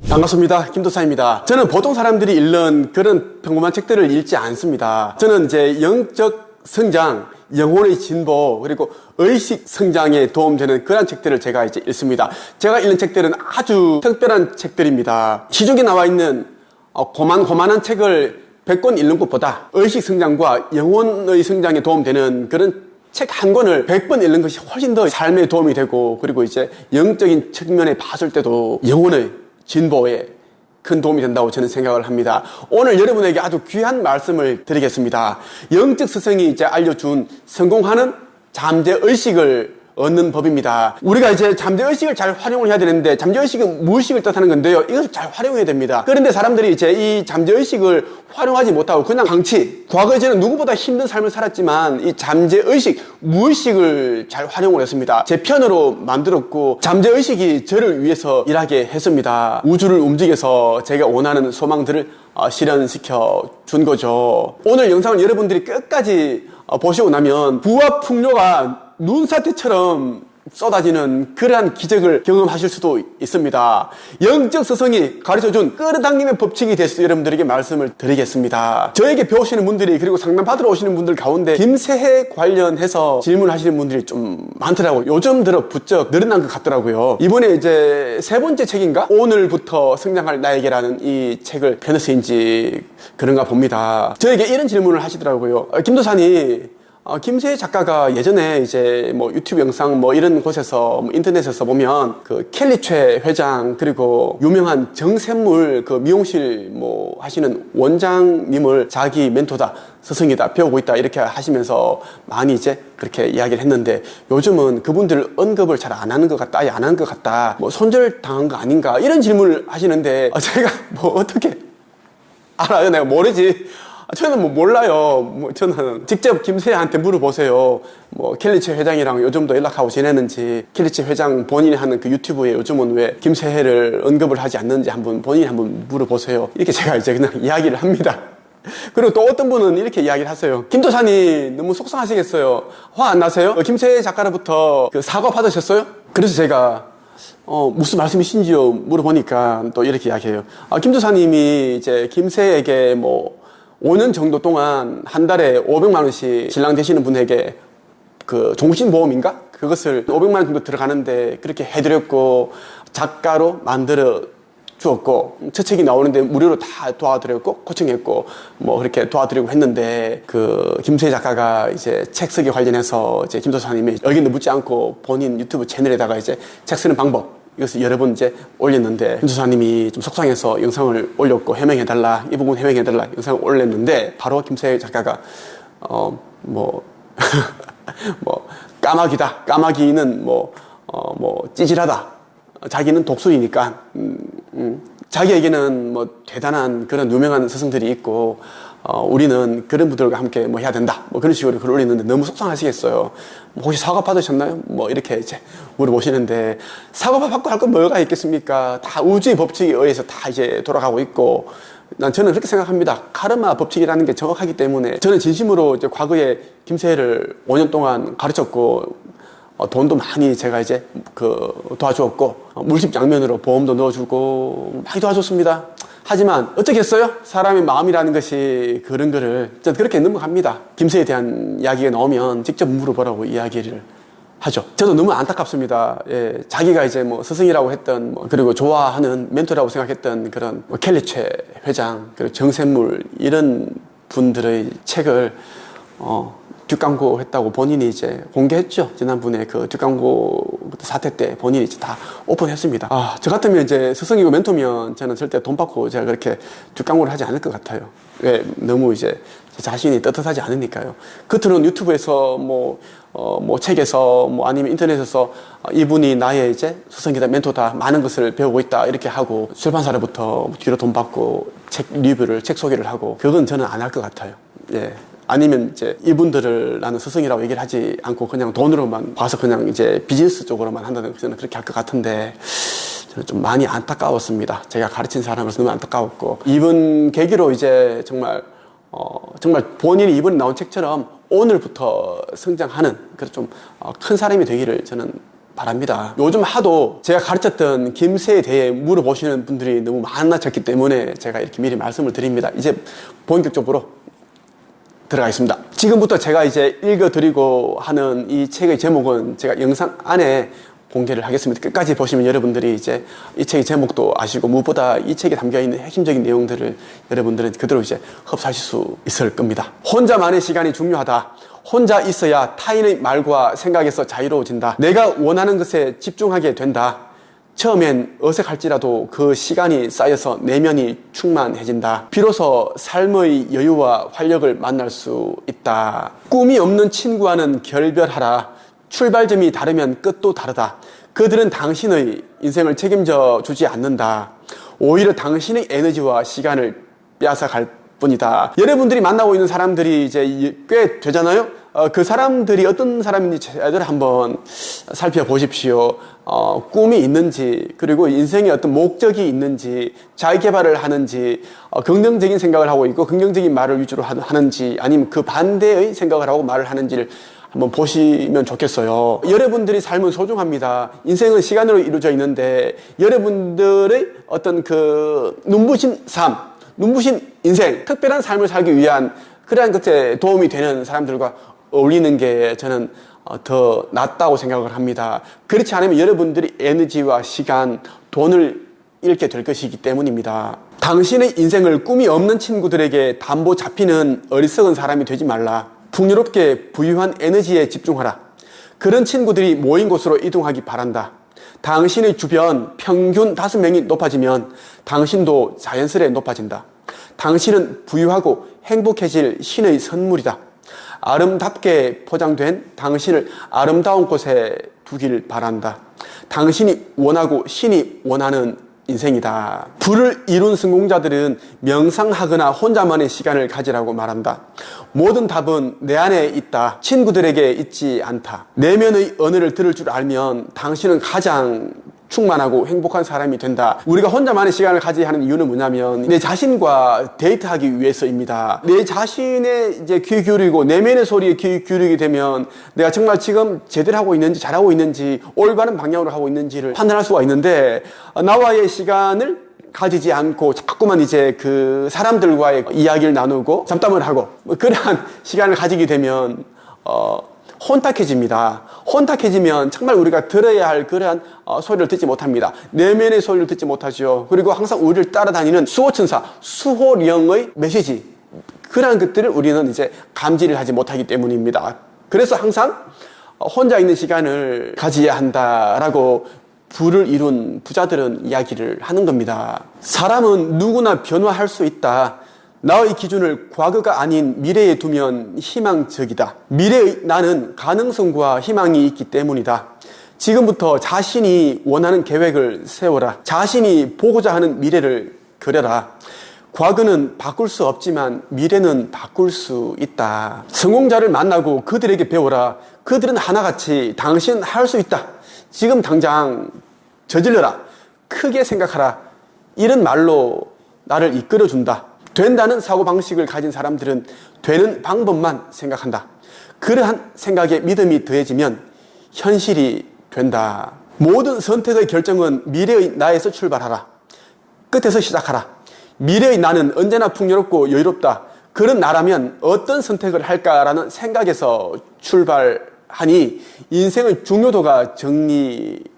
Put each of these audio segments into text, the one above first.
반갑습니다. 김도사입니다. 저는 보통 사람들이 읽는 그런 평범한 책들을 읽지 않습니다. 저는 이제 영적 성장, 영혼의 진보, 그리고 의식 성장에 도움되는 그런 책들을 제가 이제 읽습니다. 제가 읽는 책들은 아주 특별한 책들입니다. 시중에 나와 있는 고만고만한 책을 100권 읽는 것보다 의식 성장과 영혼의 성장에 도움되는 그런 책 한 권을 100번 읽는 것이 훨씬 더 삶에 도움이 되고, 그리고 이제 영적인 측면에 봤을 때도 영혼의 진보에 큰 도움이 된다고 저는 생각을 합니다. 오늘 여러분에게 아주 귀한 말씀을 드리겠습니다. 영적 스승이 이제 알려준 성공하는 잠재의식을 얻는 법입니다. 우리가 이제 잠재의식을 잘 활용을 해야 되는데, 잠재의식은 무의식을 뜻하는 건데요, 이것을 잘 활용해야 됩니다. 그런데 사람들이 이제 이 잠재의식을 활용하지 못하고 그냥 방치, 과거에 저는 누구보다 힘든 삶을 살았지만 이 잠재의식, 무의식을 잘 활용을 했습니다. 제 편으로 만들었고, 잠재의식이 저를 위해서 일하게 했습니다. 우주를 움직여서 제가 원하는 소망들을 실현시켜 준 거죠. 오늘 영상을 여러분들이 끝까지 보시고 나면 부와 풍요가 눈사태처럼 쏟아지는 그러한 기적을 경험하실 수도 있습니다. 영적 스승이 가르쳐준 끌어당김의 법칙이 돼서 여러분들에게 말씀을 드리겠습니다. 저에게 배우시는 분들이, 그리고 상담 받으러 오시는 분들 가운데 김새해 관련해서 질문하시는 분들이 좀 많더라고요. 요즘 들어 부쩍 늘어난 것 같더라고요. 이번에 이제 세 번째 책인가? 오늘부터 성장할 나에게라는 이 책을 펴내서인지 그런가 봅니다. 저에게 이런 질문을 하시더라고요. 김도사님, 김새해 작가가 예전에 이제 뭐 유튜브 영상 뭐 이런 곳에서 뭐 인터넷에서 보면 그 켈리최 회장, 그리고 유명한 정샘물 그 미용실 뭐 하시는 원장님을 자기 멘토다, 스승이다, 배우고 있다 이렇게 하시면서 많이 이제 그렇게 이야기를 했는데, 요즘은 그분들 언급을 잘 안 하는 것 같다, 아예 안 하는 것 같다, 뭐 손절 당한 거 아닌가 이런 질문을 하시는데, 제가 뭐 어떻게 알아요? 내가 모르지. 저는 뭐 몰라요. 저는 직접 김새해한테 물어보세요. 뭐 켈리최 회장이랑 요즘도 연락하고 지내는지, 켈리최 회장 본인이 하는 그 유튜브에 요즘은 왜 김새해를 언급을 하지 않는지 본인이 한번 물어보세요. 이렇게 제가 이제 그냥 이야기를 합니다. 그리고 또 어떤 분은 이렇게 이야기를 하세요. 김도사님 너무 속상하시겠어요. 화 안 나세요? 김새해 작가로부터 그 사과 받으셨어요? 그래서 제가 무슨 말씀이신지요 물어보니까 또 이렇게 이야기해요. 김도사님이 이제 김새해에게 뭐 5년 정도 동안 한 달에 500만 원씩 신랑 되시는 분에게 그 종신보험인가? 그것을 500만 원 정도 들어가는데 그렇게 해드렸고, 작가로 만들어 주었고, 첫 책이 나오는데 무료로 다 도와드렸고, 코칭했고, 뭐 그렇게 도와드리고 했는데, 그 김새해 작가가 이제 책 쓰기 관련해서 이제 김도사님이 의견도 묻지 않고 본인 유튜브 채널에다가 이제 책 쓰는 방법, 이것을 여러 번 이제 올렸는데, 김도사님이 좀 속상해서 영상을 올렸고, 해명해달라, 이 부분 해명해달라 영상을 올렸는데, 바로 김새해 작가가 뭐 까마귀다, 까마귀는 뭐 찌질하다, 자기는 독수리니까 자기에게는 뭐 대단한 그런 유명한 스승들이 있고, 우리는 그런 분들과 함께 뭐 해야 된다, 뭐 그런 식으로 글 올리는데 너무 속상하시겠어요. 혹시 사과 받으셨나요? 뭐 이렇게 이제 물어보시는데, 사과 받고 할 건 뭐가 있겠습니까? 다 우주의 법칙에 의해서 다 이제 돌아가고 있고, 저는 그렇게 생각합니다. 카르마 법칙이라는 게 정확하기 때문에, 저는 진심으로 이제 과거에 김새해를 5년 동안 가르쳤고, 돈도 많이 제가 이제 도와주었고, 물심양면으로 보험도 넣어주고 많이 도와줬습니다. 하지만 어쩌겠어요? 사람의 마음이라는 것이 그런 거를 저는 그렇게 넘어갑니다. 김새해에 대한 이야기가 나오면 직접 물어보라고 이야기를 하죠. 저도 너무 안타깝습니다. 예, 자기가 이제 뭐 스승이라고 했던, 그리고 좋아하는 멘토라고 생각했던 그런 켈리최 회장, 그리고 정샘물 이런 분들의 책을 뒷광고 했다고 본인이 이제 공개했죠. 지난번에 그 뒷광고 사태 때 본인이 이제 다 오픈했습니다. 저 같으면 이제 스승이고 멘토면 저는 절대 돈 받고 제가 그렇게 뒷광고를 하지 않을 것 같아요. 왜? 너무 이제 제 자신이 떳떳하지 않으니까요. 겉으로는 유튜브에서 뭐 책에서 아니면 인터넷에서 이분이 나의 이제 스승이다, 멘토다, 많은 것을 배우고 있다 이렇게 하고, 출판사로부터 뒤로 돈 받고 책 리뷰를, 책 소개를 하고, 그건 저는 안 할 것 같아요. 예. 아니면 이제 이분들을 나는 스승이라고 얘기를 하지 않고 그냥 돈으로만 봐서 그냥 이제 비즈니스 쪽으로만 한다는 저는 그렇게 할 것 같은데 저는 좀 많이 안타까웠습니다. 제가 가르친 사람으로서 너무 안타까웠고 이번 계기로 이제 정말 본인이 이번에 나온 책처럼 오늘부터 성장하는 그래서 좀 큰 사람이 되기를 저는 바랍니다. 요즘 하도 제가 가르쳤던 김새에 대해 물어보시는 분들이 너무 많아졌기 때문에 제가 이렇게 미리 말씀을 드립니다. 이제 본격적으로 들어가겠습니다. 지금부터 제가 이제 읽어드리고 하는 이 책의 제목은 제가 영상 안에 공개를 하겠습니다. 끝까지 보시면 여러분들이 이제 이 책의 제목도 아시고 무엇보다 이 책에 담겨있는 핵심적인 내용들을 여러분들은 그대로 이제 흡수하실 수 있을 겁니다. 혼자만의 시간이 중요하다. 혼자 있어야 타인의 말과 생각에서 자유로워진다. 내가 원하는 것에 집중하게 된다. 처음엔 어색할지라도 그 시간이 쌓여서 내면이 충만해진다. 비로소 삶의 여유와 활력을 만날 수 있다. 꿈이 없는 친구와는 결별하라. 출발점이 다르면 끝도 다르다. 그들은 당신의 인생을 책임져 주지 않는다. 오히려 당신의 에너지와 시간을 빼앗아갈 뿐이다. 여러분들이 만나고 있는 사람들이 이제 꽤 되잖아요. 그 사람들이 어떤 사람인지 제대로 한번 살펴보십시오. 꿈이 있는지, 그리고 인생에 어떤 목적이 있는지, 자기 개발을 하는지, 긍정적인 생각을 하고 있고 긍정적인 말을 위주로 하는지, 아니면 그 반대의 생각을 하고 말을 하는지를 한번 보시면 좋겠어요. 여러분들의 삶은 소중합니다. 인생은 시간으로 이루어져 있는데 여러분들의 어떤 그 눈부신 삶, 눈부신 인생, 특별한 삶을 살기 위한 그러한 것에 도움이 되는 사람들과 어울리는 게 저는 더 낫다고 생각을 합니다. 그렇지 않으면 여러분들이 에너지와 시간, 돈을 잃게 될 것이기 때문입니다. 당신의 인생을 꿈이 없는 친구들에게 담보 잡히는 어리석은 사람이 되지 말라. 풍요롭게 부유한 에너지에 집중하라. 그런 친구들이 모인 곳으로 이동하기 바란다. 당신의 주변 평균 5명이 높아지면 당신도 자연스레 높아진다. 당신은 부유하고 행복해질 신의 선물이다. 아름답게 포장된 당신을 아름다운 곳에 두길 바란다. 당신이 원하고 신이 원하는 인생이다. 부를 이룬 성공자들은 명상하거나 혼자만의 시간을 가지라고 말한다. 모든 답은 내 안에 있다. 친구들에게 있지 않다. 내면의 언어를 들을 줄 알면 당신은 가장 충만하고 행복한 사람이 된다. 우리가 혼자만의 시간을 가져야 하는 이유는 뭐냐면 내 자신과 데이트하기 위해서입니다. 내 자신의 이제 귀 기울이고 내면의 소리에 귀 기울이게 되면 내가 정말 지금 제대로 하고 있는지 잘하고 있는지 올바른 방향으로 하고 있는지를 판단할 수가 있는데 나와의 시간을 가지지 않고 자꾸만 이제 그 사람들과의 이야기를 나누고 잡담을 하고 그러한 시간을 가지게 되면 혼탁해집니다. 혼탁해지면 정말 우리가 들어야 할 그러한 소리를 듣지 못합니다. 내면의 소리를 듣지 못하죠. 그리고 항상 우리를 따라다니는 수호천사, 수호령의 메시지, 그러한 것들을 우리는 이제 감지를 하지 못하기 때문입니다. 그래서 항상 혼자 있는 시간을 가져야 한다라고 부를 이룬 부자들은 이야기를 하는 겁니다. 사람은 누구나 변화할 수 있다. 나의 기준을 과거가 아닌 미래에 두면 희망적이다. 미래의 나는 가능성과 희망이 있기 때문이다. 지금부터 자신이 원하는 계획을 세워라. 자신이 보고자 하는 미래를 그려라. 과거는 바꿀 수 없지만 미래는 바꿀 수 있다. 성공자를 만나고 그들에게 배워라. 그들은 하나같이 당신 할 수 있다. 지금 당장 저질러라. 크게 생각하라. 이런 말로 나를 이끌어준다. 된다는 사고방식을 가진 사람들은 되는 방법만 생각한다. 그러한 생각에 믿음이 더해지면 현실이 된다. 모든 선택의 결정은 미래의 나에서 출발하라. 끝에서 시작하라. 미래의 나는 언제나 풍요롭고 여유롭다. 그런 나라면 어떤 선택을 할까라는 생각에서 출발하니 인생의 중요도가 정리된다.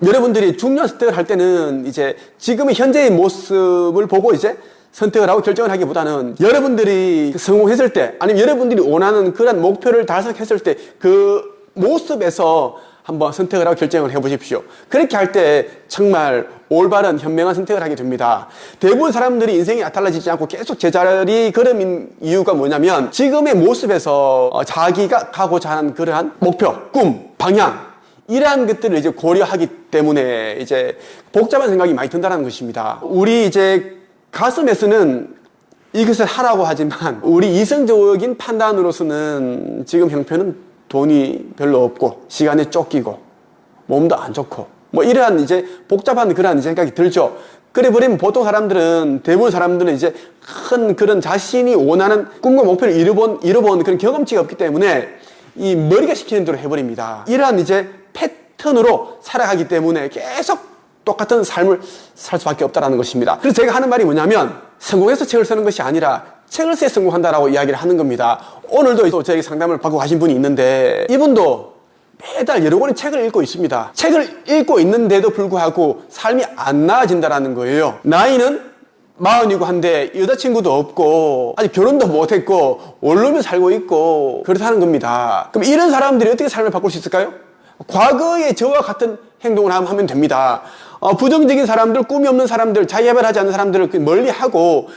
여러분들이 중요한 선택을 할 때는 이제 지금의 현재의 모습을 보고 이제 선택을 하고 결정을 하기보다는 여러분들이 성공했을 때 아니면 여러분들이 원하는 그런 목표를 달성했을 때 그 모습에서 한번 선택을 하고 결정을 해보십시오. 그렇게 할 때 정말 올바른 현명한 선택을 하게 됩니다. 대부분 사람들이 인생이 달라지지 않고 계속 제자리 걸음인 이유가 뭐냐면 지금의 모습에서 자기가 가고자 하는 그러한 목표, 꿈, 방향 이러한 것들을 이제 고려하기 때문에 이제 복잡한 생각이 많이 든다는 것입니다. 우리 이제 가슴에서는 이것을 하라고 하지만 우리 이성적인 판단으로서는 지금 형편은 돈이 별로 없고 시간에 쫓기고 몸도 안 좋고 뭐 이러한 이제 복잡한 그러한 생각이 들죠. 그래 버리면 보통 사람들은, 대부분 사람들은 이제 큰 그런 자신이 원하는 꿈과 목표를 잃어본 그런 경험치가 없기 때문에 이 머리가 시키는 대로 해버립니다. 이러한 이제 패턴으로 살아가기 때문에 계속 똑같은 삶을 살 수밖에 없다는 것입니다. 그래서 제가 하는 말이 뭐냐면, 성공해서 책을 쓰는 것이 아니라 책을 써야 성공한다라고 이야기를 하는 겁니다. 오늘도 또 저에게 상담을 받고 가신 분이 있는데, 이분도 매달 여러 권의 책을 읽고 있습니다. 책을 읽고 있는데도 불구하고 삶이 안 나아진다라는 거예요. 나이는 40이고 한데 여자친구도 없고 아직 결혼도 못했고 원룸에 살고 있고 그렇다는 겁니다. 그럼 이런 사람들이 어떻게 삶을 바꿀 수 있을까요? 과거의 저와 같은 행동을 하면 됩니다. 부정적인 사람들, 꿈이 없는 사람들, 자기개발하지 않는 사람들을 멀리하고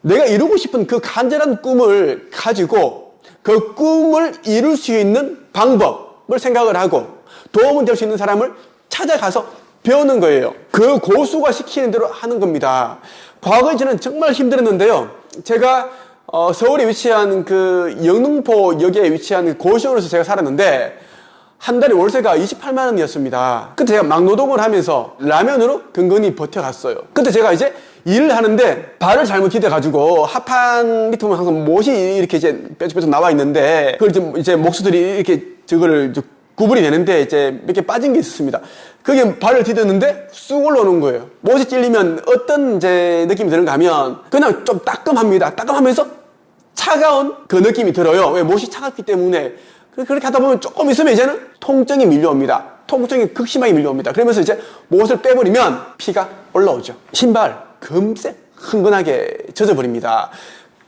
내가 이루고 싶은 그 간절한 꿈을 가지고 그 꿈을 이룰 수 있는 방법을 생각을 하고 도움이 될 수 있는 사람을 찾아가서 배우는 거예요. 그 고수가 시키는 대로 하는 겁니다. 과거에 저는 정말 힘들었는데요. 제가 서울에 위치한 그 영등포역에 위치한 고시원에서 제가 살았는데 한 달에 월세가 28만 원이었습니다. 그때 제가 막노동을 하면서 라면으로 근근히 버텨갔어요. 그때 제가 이제 일을 하는데 발을 잘못 디뎌가지고 하판 밑에 보면 항상 못이 이렇게 이제 뾰족뾰족 나와 있는데 그걸 이제 목수들이 이렇게 저거를 구분이 되는데 이제 몇 개 빠진 게 있었습니다. 그게 발을 디뎠는데 쑥 올라오는 거예요. 못이 찔리면 어떤 이제 느낌이 드는가 하면 그냥 좀 따끔합니다. 따끔하면서 차가운 그 느낌이 들어요. 왜? 못이 차갑기 때문에. 그렇게 하다 보면 조금 있으면 이제는 통증이 밀려옵니다. 통증이 극심하게 밀려옵니다. 그러면서 이제 못을 빼버리면 피가 올라오죠. 신발 금세 흥건하게 젖어버립니다.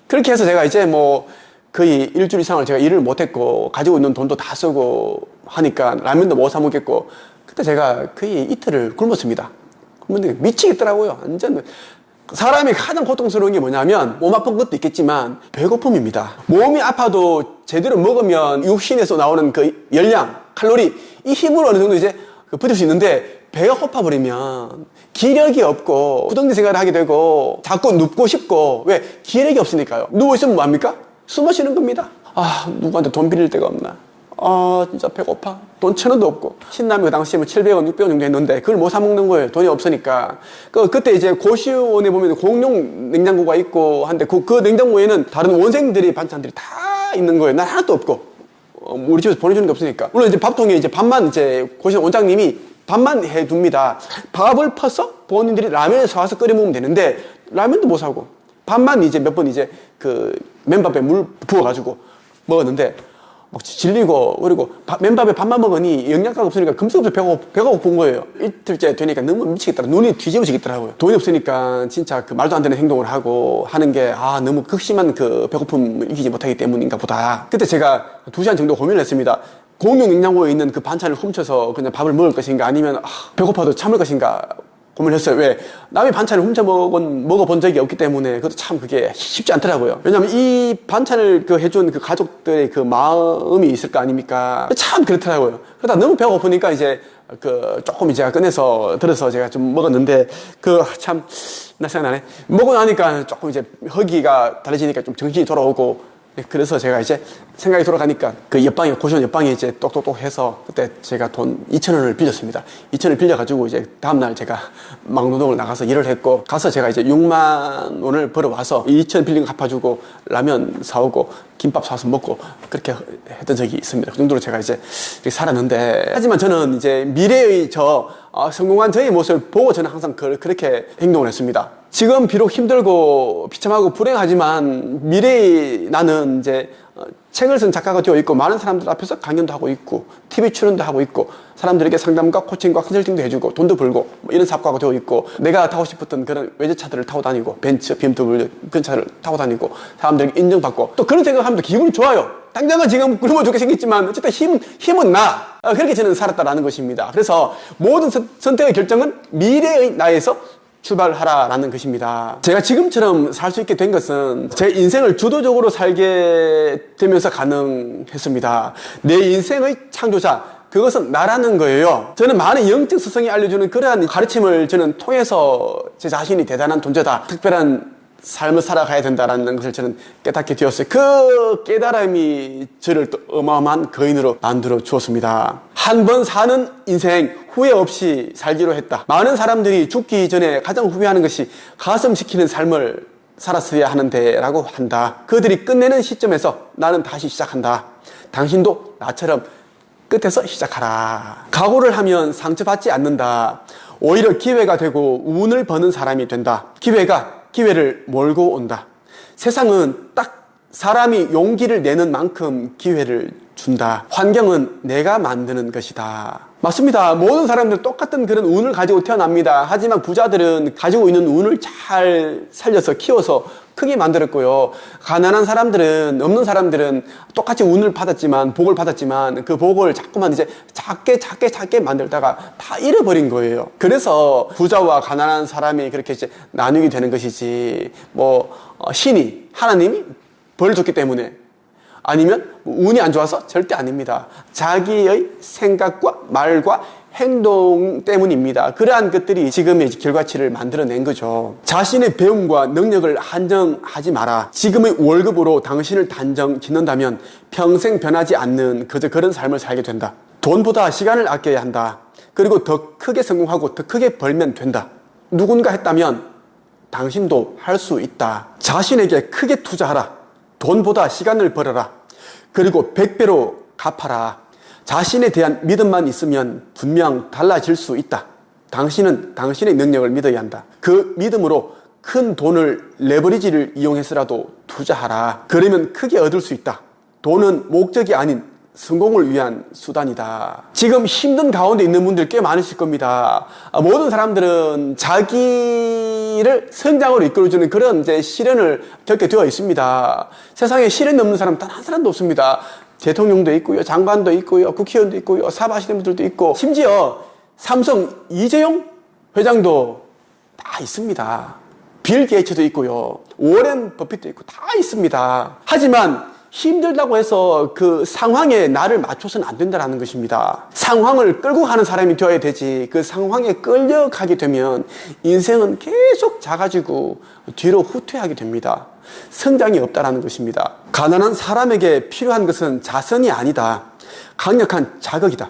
그렇게 해서 제가 이제 뭐 거의 일주일 이상을 제가 일을 못했고 가지고 있는 돈도 다 쓰고 하니까 라면도 못 사 먹겠고 그때 제가 거의 이틀을 굶었습니다. 굶었는데 미치겠더라고요. 완전. 사람이 가장 고통스러운 게 뭐냐면 몸 아픈 것도 있겠지만 배고픔입니다. 몸이 아파도 제대로 먹으면 육신에서 나오는 그 열량, 칼로리 이 힘으로 어느 정도 이제 버틸 수 있는데 배가 고파버리면 기력이 없고 부정적인 생각을 하게 되고 자꾸 눕고 싶고 왜? 기력이 없으니까요. 누워있으면 뭐합니까? 숨 쉬는 겁니다. 누구한테 돈 빌릴 데가 없나? 진짜 배고파. 돈 1,000원도 없고. 신라면 그 당시에 뭐 700원, 600원 정도 했는데 그걸 못 사먹는 거예요. 돈이 없으니까. 그때 이제 고시원에 보면 공용 냉장고가 있고 한데 그 냉장고에는 다른 원생들이 반찬들이 다 있는 거예요. 난 하나도 없고. 우리 집에서 보내주는 게 없으니까. 물론 이제 밥통에 이제 밥만 이제 고시원 원장님이 밥만 해둡니다. 밥을 퍼서 본인들이 라면을 사와서 끓여 먹으면 되는데 라면도 못 사고 밥만 이제 몇 번 이제 그 맨밥에 물 부어가지고 먹었는데 막 질리고 그리고 맨밥에 밥만 먹으니 영양가가 없으니까 금세 배가 고픈 거예요. 이틀째 되니까 너무 미치겠더라. 눈이 뒤집어지겠더라고요. 돈이 없으니까 진짜 그 말도 안 되는 행동을 하고 하는 게 너무 극심한 그 배고픔을 이기지 못하기 때문인가 보다. 그때 제가 2시간 정도 고민을 했습니다. 공용 냉장고에 있는 그 반찬을 훔쳐서 그냥 밥을 먹을 것인가 아니면 배고파도 참을 것인가 고민을 했어요. 왜? 남의 반찬을 훔쳐 먹어본 적이 없기 때문에 그것도 참 그게 쉽지 않더라고요. 왜냐면 이 반찬을 해준 그 가족들의 그 마음이 있을 거 아닙니까? 참 그렇더라고요. 그러다 너무 배가 고프니까 이제 조금 이제 꺼내서 들어서 제가 좀 먹었는데 참 나 생각나네. 먹고 나니까 조금 이제 허기가 달라지니까 좀 정신이 돌아오고 그래서 제가 이제 생각이 돌아가니까 그 고시원 옆방에 이제 똑똑똑 해서 그때 제가 돈 2,000원을 빌렸습니다. 2,000원을 빌려가지고 이제 다음날 제가 막노동을 나가서 일을 했고 가서 제가 이제 6만 원을 벌어와서 2,000원 빌린 거 갚아주고 라면 사오고 김밥 사서 먹고 그렇게 했던 적이 있습니다. 그 정도로 제가 이제 이렇게 살았는데 하지만 저는 이제 미래의 성공한 저의 모습을 보고 저는 항상 그렇게 행동을 했습니다. 지금 비록 힘들고 비참하고 불행하지만 미래의 나는 이제 책을 쓴 작가가 되어 있고 많은 사람들 앞에서 강연도 하고 있고 TV 출연도 하고 있고 사람들에게 상담과 코칭과 컨설팅도 해주고 돈도 벌고 이런 사업가가 되어 있고 내가 타고 싶었던 그런 외제차들을 타고 다니고 벤츠, BMW 그런 차를 타고 다니고 사람들에게 인정받고 또 그런 생각하면서 기분이 좋아요. 당장은 지금 굶어 죽게 생겼지만 어쨌든 힘은 나. 그렇게 저는 살았다라는 것입니다. 그래서 모든 선택의 결정은 미래의 나에서 출발하라라는 것입니다. 제가 지금처럼 살 수 있게 된 것은 제 인생을 주도적으로 살게 되면서 가능했습니다. 내 인생의 창조자, 그것은 나라는 거예요. 저는 많은 영적 스승이 알려주는 그러한 가르침을 저는 통해서 제 자신이 대단한 존재다, 특별한 삶을 살아가야 된다는 것을 저는 깨닫게 되었어요. 그 깨달음이 저를 또 어마어마한 거인으로 만들어 주었습니다. 한 번 사는 인생 후회 없이 살기로 했다. 많은 사람들이 죽기 전에 가장 후회하는 것이 가슴 지키는 삶을 살았어야 하는데 라고 한다. 그들이 끝내는 시점에서 나는 다시 시작한다. 당신도 나처럼 끝에서 시작하라. 각오를 하면 상처받지 않는다. 오히려 기회가 되고 운을 버는 사람이 된다. 기회가 기회를 몰고 온다. 세상은 딱 사람이 용기를 내는 만큼 기회를 준다. 환경은 내가 만드는 것이다. 맞습니다. 모든 사람들 똑같은 그런 운을 가지고 태어납니다. 하지만 부자들은 가지고 있는 운을 잘 살려서 키워서 크게 만들었고요. 가난한 사람들은, 없는 사람들은 똑같이 운을 받았지만, 복을 받았지만 그 복을 자꾸만 이제 작게 만들다가 다 잃어버린 거예요. 그래서 부자와 가난한 사람이 그렇게 이제 나누게 되는 것이지, 신이, 하나님이 벌을 줬기 때문에, 아니면 운이 안 좋아서 절대 아닙니다. 자기의 생각과 말과 행동 때문입니다. 그러한 것들이 지금의 결과치를 만들어낸 거죠. 자신의 배움과 능력을 한정하지 마라. 지금의 월급으로 당신을 단정 짓는다면 평생 변하지 않는 그저 그런 삶을 살게 된다. 돈보다 시간을 아껴야 한다. 그리고 더 크게 성공하고 더 크게 벌면 된다. 누군가 했다면 당신도 할 수 있다. 자신에게 크게 투자하라. 돈보다 시간을 벌어라. 그리고 100배로 갚아라. 자신에 대한 믿음만 있으면 분명 달라질 수 있다. 당신은 당신의 능력을 믿어야 한다. 그 믿음으로 큰 돈을 레버리지를 이용해서라도 투자하라. 그러면 크게 얻을 수 있다. 돈은 목적이 아닌 성공을 위한 수단이다. 지금 힘든 가운데 있는 분들 꽤 많으실 겁니다. 모든 사람들은 자기를 성장으로 이끌어주는 그런 이제 시련을 겪게 되어 있습니다. 세상에 시련이 없는 사람 단 한 사람도 없습니다. 대통령도 있고요, 장관도 있고요, 국회의원도 있고요, 사업하시는 분들도 있고, 심지어 삼성 이재용 회장도 다 있습니다. 빌 게이츠도 있고요, 워렌 버핏도 있고 다 있습니다. 하지만 힘들다고 해서 그 상황에 나를 맞춰서는 안 된다는 것입니다. 상황을 끌고 가는 사람이 되어야 되지, 그 상황에 끌려가게 되면 인생은 계속 작아지고 뒤로 후퇴하게 됩니다. 성장이 없다는 것입니다. 가난한 사람에게 필요한 것은 자선이 아니다. 강력한 자극이다.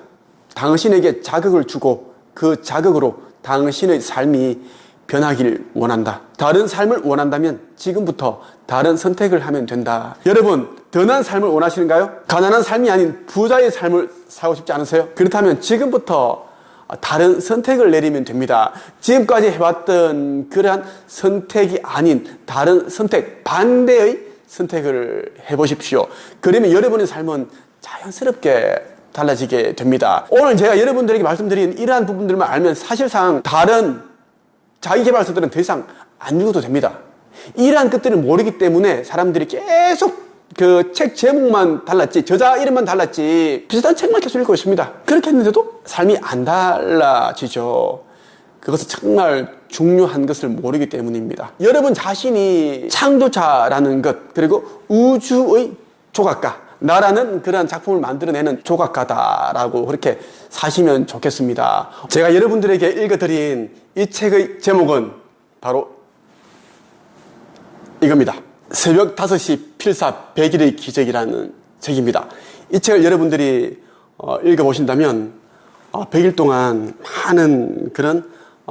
당신에게 자극을 주고 그 자극으로 당신의 삶이 변하길 원한다. 다른 삶을 원한다면 지금부터 다른 선택을 하면 된다. 여러분, 더 나은 삶을 원하시는가요? 가난한 삶이 아닌 부자의 삶을 살고 싶지 않으세요? 그렇다면 지금부터 다른 선택을 내리면 됩니다. 지금까지 해왔던 그러한 선택이 아닌 다른 선택, 반대의 선택을 해보십시오. 그러면 여러분의 삶은 자연스럽게 달라지게 됩니다. 오늘 제가 여러분들에게 말씀드린 이러한 부분들만 알면 사실상 다른 자기개발서들은 더 이상 안 읽어도 됩니다. 이러한 것들을 모르기 때문에 사람들이 계속 그 책 제목만 달랐지, 저자 이름만 달랐지 비슷한 책만 계속 읽고 있습니다. 그렇게 했는데도 삶이 안 달라지죠. 그것은 정말 중요한 것을 모르기 때문입니다. 여러분 자신이 창조자라는 것, 그리고 우주의 조각가, 나라는 그런 작품을 만들어내는 조각가다라고 그렇게 사시면 좋겠습니다. 제가 여러분들에게 읽어드린 이 책의 제목은 바로 이겁니다. 새벽 5시 필사 100일의 기적이라는 책입니다. 이 책을 여러분들이 읽어보신다면 100일 동안 많은 그런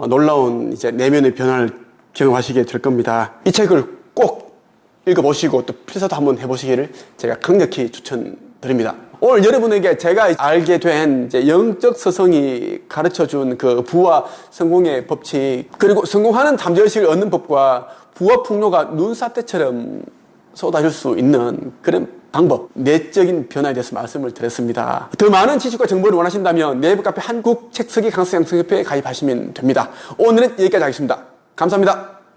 놀라운 이제 내면의 변화를 경험하시게 될 겁니다. 이 책을 꼭 읽어보시고 또 필사도 한번 해보시기를 제가 강력히 추천드립니다. 오늘 여러분에게 제가 알게 된 이제 영적 서성이 가르쳐준 그 부와 성공의 법칙, 그리고 성공하는 잠재의식을 얻는 법과 부와 풍요가 눈사태처럼 쏟아질 수 있는 그런 방법, 내적인 변화에 대해서 말씀을 드렸습니다. 더 많은 지식과 정보를 원하신다면 네이버 카페 한국책쓰기 강습양성협회에 가입하시면 됩니다. 오늘은 여기까지 하겠습니다. 감사합니다.